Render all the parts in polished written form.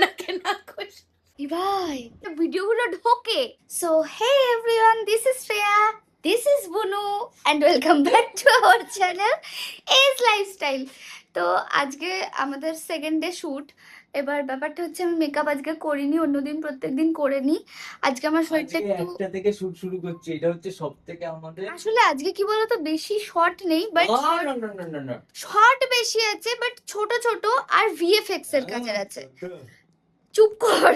নাকে নাকশ ভাই ভিডিওগুলো ঢোকে। So hey everyone, this is Shreya, this is Bunu and welcome back to our channel as lifestyle. তো আজকে আমাদের সেকেন্ড ডে শ্যুট। এবার ব্যাপারটা হচ্ছে আমি মেকআপ আজকে করিনি, অন্যদিন প্রত্যেকদিন করে নিই। আজকে আমার শরীরটা একটু একটা থেকে শুট শুরু করছি, এটা হচ্ছে সবথেকে আমাদের আসলে আজকে কি বলতো বেশি শর্ট নেই, বাট না শর্ট বেশি আছে, বাট ছোট ছোট আর ভিএফএক্স এর কাজের আছে। চুপ কর,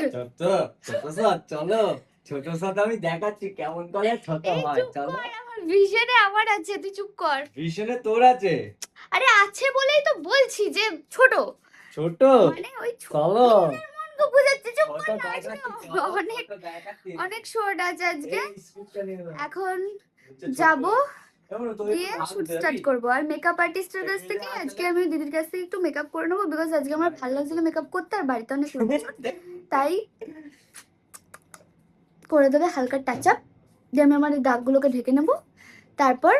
চলো ছোট সাথে আমি দেখাচ্ছি কেমন করে ছোট এই হয়। চুপ চলো, কর, আমার ভিশনে আমার আছে, তুই চুপ কর। ভিশনে তোর আছে? আরে আছে বলেই তো বলছি যে ছোট, ছোট মানে ওই চলো মনকে বুঝাচ্ছে। চুপ ছোট কর না, দেখাচ্ছি, আজকে চলো, অনেক ছোট দেখাচ্ছি। অনেক শর্ট আছে আজকে। এই স্ক্রিপ্টটা নিয়ে নাও। এখন হচ্ছে ছোট। যাব এমন তো গিয়ে শুট স্টার্ট করবো। আর মেকআপ আর্টিস্টের কাছ থেকে আজকে আমি দিদির কাছ থেকে একটু মেকআপ করে নেবো, বিকজ আজকে আমার ভালো লাগছিল মেকআপ করতে, আর বাড়িতে অনেক লোকজন, তাই করে দেবে হালকা টাচ আপ দিয়ে আমি আমার এই দাগগুলোকে ঢেকে নেবো, তারপর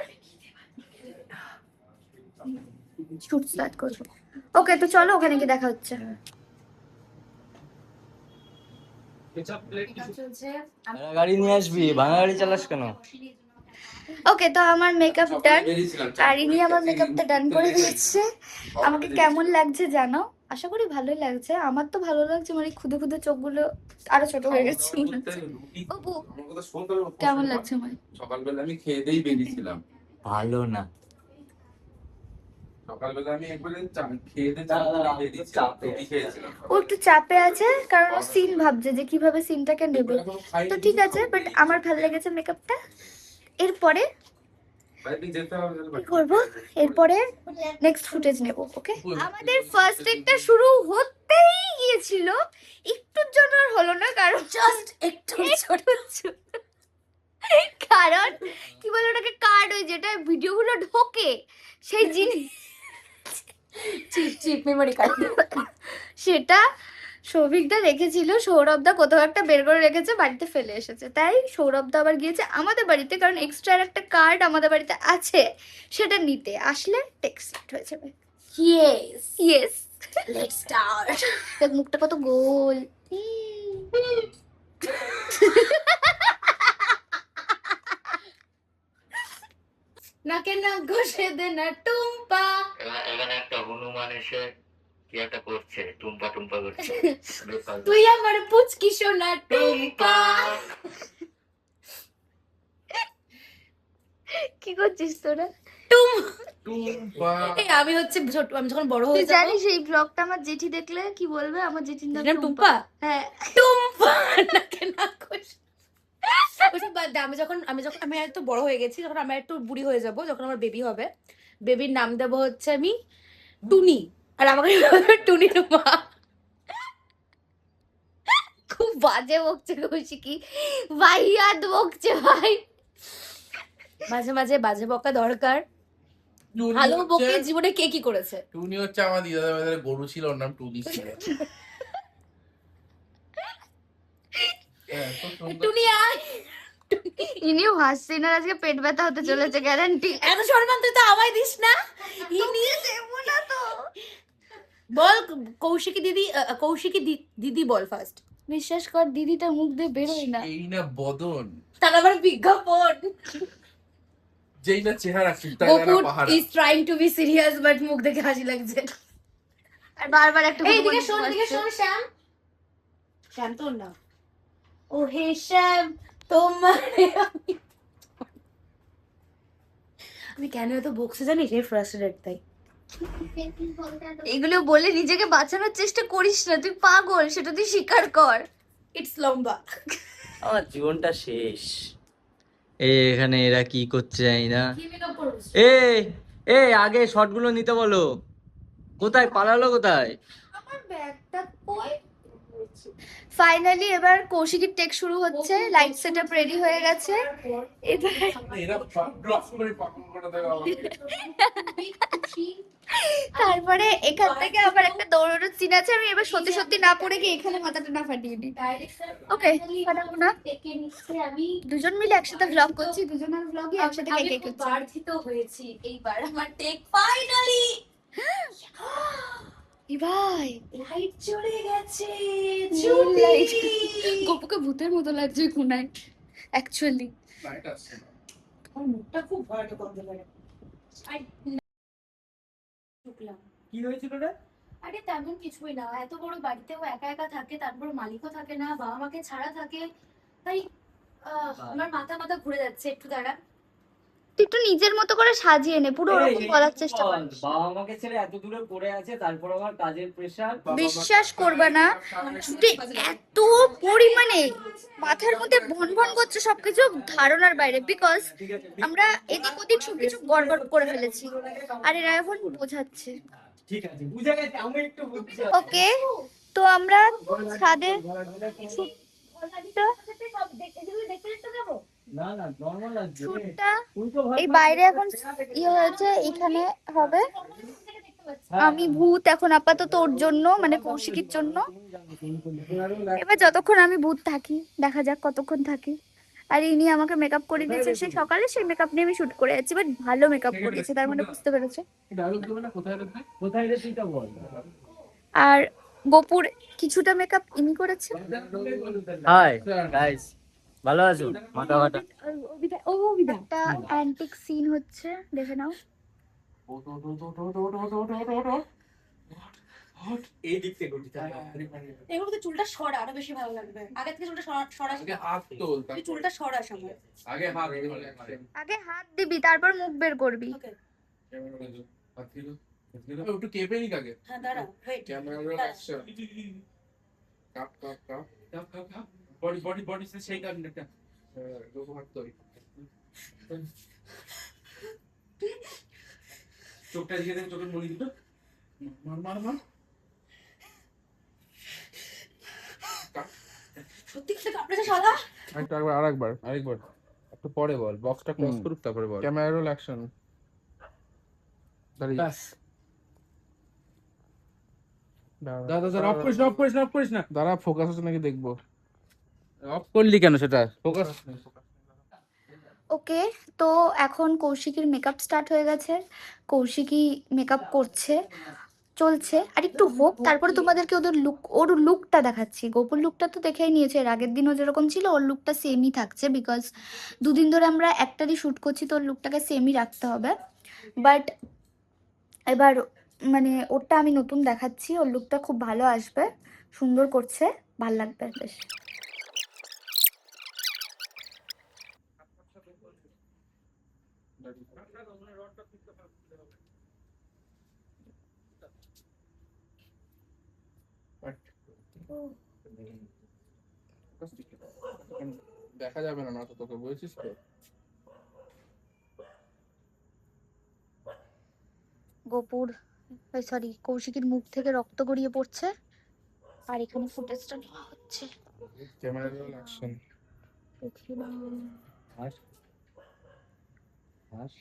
শুট স্টার্ট করবো। ওকে, তো চলো ওখানে গিয়ে দেখা হচ্ছে। গাড়ি নিয়ে আসবি, ভাঙা গাড়ি চালাস কেন? ওকে, তো আমার মেকআপ ডান, আর ইনি আমার মেকআপটা ডান করে দিয়েছে। আমাকে কেমন লাগছে জানো? আশা করি ভালোই লাগছে। আমার তো ভালো লাগছে, মানে খুদে খুদে চোখগুলো আরো ছোট হয়ে গেছে। অপু, কেমন লাগছে আমার? সকালবেলা আমি খেয়ে দিয়েই বেরিয়েছিলাম। ভালো না, সকালবেলা আমি একবারে খেয়ে দিয়ে বেরিয়েছিলাম, রুটি খেয়েছিলাম। ও একটু চাপে আছে, কারণ ও সিন ভাবছে যে কিভাবে সিনটাকে নেবে। তো ঠিক আছে, বাট আমার ভালো লেগেছে মেকআপটা। এরপরে কি করবো? এরপরে নেক্সট ফুটেজ নেব। ওকে, আমাদের ফার্স্ট টেকটা শুরু হতেই গিয়েছিল, একটুর জন্য আর হলো না, কারণ জাস্ট একটু ছোট কারণ কি বলে ওটাকে কার্ড, ওই যেটা ভিডিওগুলো ঢোকে সেই জিনিস, চিপ মেমোরি কার্ড, সেটা সৌভিকদা রেখেছিল, সৌরভদা কোথাও একটা বের করে রেখেছে, বাড়িতে ফেলে এসেছে। তাই সৌরভদা আবার গিয়েছে আমাদের বাড়িতে, কারণ এক্সট্রা একটা কার্ড আমাদের বাড়িতে আছে, সেটা নিতে আসলে টেক্সট হয়ে যাবে। Yes yes, let's start. দেখ মুখটা কত গোল। নাকে নাক ঘষে দে না টুম্পা। এখানে একটা হনুমান এসে কি একটা করছে, টুম্পা টুম্পা করছে। তুই আমার পুচকি সোনা টুম্পা। কি করছিস তোরা? এই আমি হচ্ছে ছোট, আমি যখন বড় তুই হয়ে যাব। জানিস এই ব্লগটা আমার জেঠি দেখলে কি বলবে? আমার জেঠির নাম নাম টুম্পা। টুম্পা? হ্যাঁ, টুম্পা নাকে নাক ঘষে। ওসব বাদ দে, আমি একটু বড় হয়ে গেছি, যখন আমি একটু বুড়ি হয়ে যাব, যখন আমার বেবি হবে, বেবির নাম দেবো হচ্ছে আমি টুনি, আর আমাকে টুনি টুম্পা। খুব বাজে বকছে কৌশিকি, ভাইয়াত বকছে ভাই। মাঝে মাঝে বাজে বকা দরকার, ভালো বকে জীবনে কে কি করেছে। টুনি হচ্ছে আমার দিদার গরু ছিল, ওর নাম টুনি ছিল। টুনি আয়। ইনিও হাসছে না, আজকে পেট ব্যথা হতে চলেছে গ্যারান্টি। এত সম্মান তুই তো আমায় দিস না। ইনি দেবো না তো। বল কৌশিকী দিদি, কৌশিকী দিদি বল ফার্স্ট। বিশ্বাস কর দিদিটা মুখ দিয়ে বেরোয় না। এই না বদন, তার আবার বিজ্ঞাপন। যেই না চেহারা চিন্তা গোপুর পাহাড়। Is trying to be serious, but মুখ দেখে হাসি লাগছে। আর বারবার একটা এই দিকে শোন, দিকে শোন শ্যাম। শ্যাম তোর না। ও হে শ্যাম তোমার আমি কেন এত বকছে জানিস? এই ফ্রাস্ট্রেটেড তাই। এগুলো বলে নিজেকে বাঁচানোর চেষ্টা করিস না, তুই পাগল, সেটা তুই স্বীকার কর। ইটস লম্বা। আমার জীবনটা শেষ। এখানে এরা কি করছে জানি না। কি মেকআপ করছিস? এ আগে শটগুলো নিতে বলো। কোথায় পালালো, কোথায়? আমার ব্যাগটা কই? ফাইনালি এবার কৌশিকের টেক শুরু হচ্ছে, লাইট সেটআপ রেডি হয়ে গেছে। এবার এরা ব্লক করে পাগল করে দেবে আমাকে। তারপরে এখান থেকে আবার একটা দৌড়ানোর সিন আছে, আমি এবার সত্যি সত্যি না পড়ে গিয়ে এখানে মাথাটা না ফাটিয়ে দিই। ওকে, ফাটাবো না। আমি দুজন মিলে একসাথে ভ্লগ করছি, দুজনের ভ্লগই একসাথে কেক খুব করছি। বার্ধিত হয়েছি এইবার। আমার টেক ফাইনালি। এ ভাই লাইট চলে গেছে, নীল লাইট। গপুকে ভূতের মতো লাগছে কোনায় অ্যাকচুয়ালি। লাইট আসছে না। আমার মুখটা খুব ভয়ানক গন্ধ লাগে। আই ঢুকলাম। কি হয়েছিল রে? আরে তেমন কিছুই না, এত বড় বাড়িতেও একা একা থাকে, তারপর মালিকও থাকে না, বাবা মাকে ছাড়া থাকে, তাই আমার মাথা মাথা ঘুরে যাচ্ছে। একটু দাঁড়া। তুই একটু নিজের মতো করে সাজিয়ে নে, পুরো ওরকম বলার চেষ্টা কর। বাবা মাকে ছেড়ে এত দূরে পড়ে আছে, তারপর আমার কাজের প্রেশার। বিশ্বাস করবে না, তুই এত পরিমাণে মাথার মধ্যে ভন ভন করছে সবকিছু ধারণার বাইরে, বিকজ আমরা এদিক ওদিক সবকিছু গড়বড় করে ফেলেছি আর এরা এখন বোঝাচ্ছে। ঠিক আছে, বুঝে গেছি, আমি একটু বুঝছি। ওকে, তো আমরা ছাদে না না, নরমাল আছে। শুটটা তুই তো এই বাইরে এখন ইয়ে হয়েছে, এখানে হবে। আমি ভূত এখন আপাতত ওর জন্য, মানে কৌশিকীর জন্য। এবার যতক্ষণ আমি ভূত থাকি, দেখা যাক কতক্ষণ থাকি। আর ইনি আমাকে মেকআপ করে দিয়েছে, সেই সকালে সেই মেকআপ নিয়ে আমি শুট করে যাচ্ছি, বাট ভালো মেকআপ করেছে, তার মানে বুঝতে পেরেছে। ডায়লগ দেবে না, কোথায় রাখবে? কোথায় রে তুইটা বল। আর গোপুর কিছুটা মেকআপ ইনি করেছে। হাই গাইস, ভালো আছো? মাথা ফাটা। একটা অ্যান্টিক সিন হচ্ছে, দেখে নাও। এই দিক থেকে উঠি। এগুলো তো চুলটা সরা, আরো বেশি ভালো লাগবে। আগে থেকে চুলটা সরা। আগে হাত তোল, তুই চুলটা সরা সামনে। আগে হাত তোল। আগে হাত দিবি, তারপর মুখ বের করবি। ওকে, একটু কেঁপে নিক আগে। হ্যাঁ দাঁড়া, ওয়েট। Camera action. কাপ কাপ কাপ কাপ কাপ কাপ। বডি বডি বডি সে সেই কারণে একটা লোক হাত তোল। চোখটা দিকে দেন, চোখের মনি দুটো মার মার মার। সত্যি করে কাপড়টা সাদা। আরেকবার একটু পরে বল, বক্সটা ক্লোজ করুক তারপরে বল। Camera roll action. ব্যাস। দাদা অফ করিস না দাঁড়া, ফোকাস হচ্ছে নাকি দেখবো। অফ করলি কেন সেটা? ফোকাস। ওকে, তো এখন কৌশিকীর মেকআপ স্টার্ট হয়ে গেছে, কৌশিকী মেকআপ করছে, চলছে। আর একটু হোক, তারপরে তোমাদেরকে ওর লুকটা দেখাচ্ছি। গোপুর লুকটা তো দেখেই নিয়েছে, এর আগের দিনও যেরকম ছিল ওর লুকটা সেমই থাকছে, বিকজ দুদিন ধরে আমরা একটারই শ্যুট করছি, তো ওর লুকটাকে সেমই রাখতে হবে। বাট এবার মানে ওরটা আমি নতুন দেখাচ্ছি, ওর লুকটা খুব ভালো আসবে, সুন্দর করছে, ভাল লাগবে বেশ। দেখা যাবে না তো তোকে, বুঝেছিস তো? গোপুর সরি কৌশিকীর মুখ থেকে রক্ত গড়িয়ে পড়ছে, আর এখানে ফুটেজটা নেওয়া হচ্ছে। Camera roll action. হাস হাস।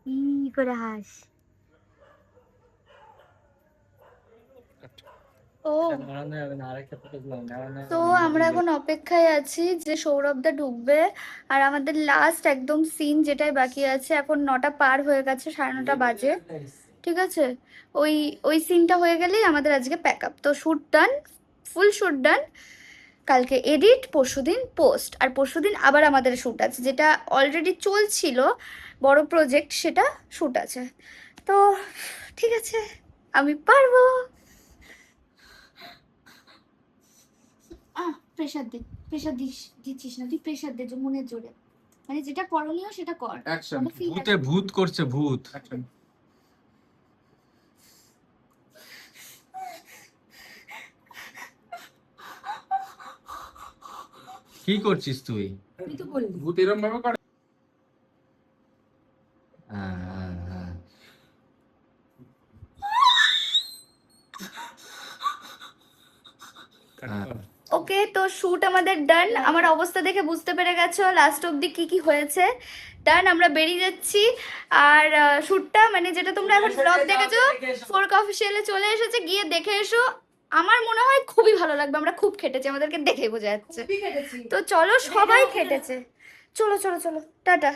ই করে হাস। ও, তো আমরা এখন অপেক্ষায় আছি যে সৌরভদা ঢুকবে, আর আমাদের লাস্ট একদম সিন যেটাই বাকি আছে। এখন 9টা পার হয়ে গেছে, 9:30 বাজে, ঠিক আছে? ওই সিনটা হয়ে গেলেই আমাদের আজকে প্যাক আপ। তো শ্যুট ডান, ফুল শ্যুট ডান। কালকে এডিট, পরশুদিন পোস্ট, আর পরশুদিন আবার আমাদের শ্যুট আছে, যেটা অলরেডি চলছিল বড় প্রজেক্ট, সেটা শ্যুট আছে। তো ঠিক আছে, আমি পারবো। প্রেশার দিচ্ছিস না তুই, প্রেশার দে মনের জোরে, মানে যেটা করণীয় সেটা কর। অ্যাকশন। ভূতে ভূত করছে, ভূত। অ্যাকশন। কি করছিস তুই? তুই তো বললি ভূত এরকম ভাবে করে। হ্যাঁ হ্যাঁ হ্যাঁ। ওকে, তো শ্যুট আমাদের ডান। আমার অবস্থা দেখে বুঝতে পেরে গেছো লাস্ট অবধি কি কি হয়েছে। ডান, আমরা বেরিয়ে যাচ্ছি। আর শ্যুটটা মানে যেটা তোমরা এখন ব্লগ দেখেছো, ফোর্ক অফিসিয়ালে চলে এসেছে, গিয়ে দেখে এসো। আমার মনে হয় খুবই ভালো লাগবে, আমরা খুব খেটেছি, আমাদেরকে দেখে বোঝা যাচ্ছে। খুবই কেটেছি। তো চলো, সবাই খেটেছে। চলো চলো চলো, টাটা।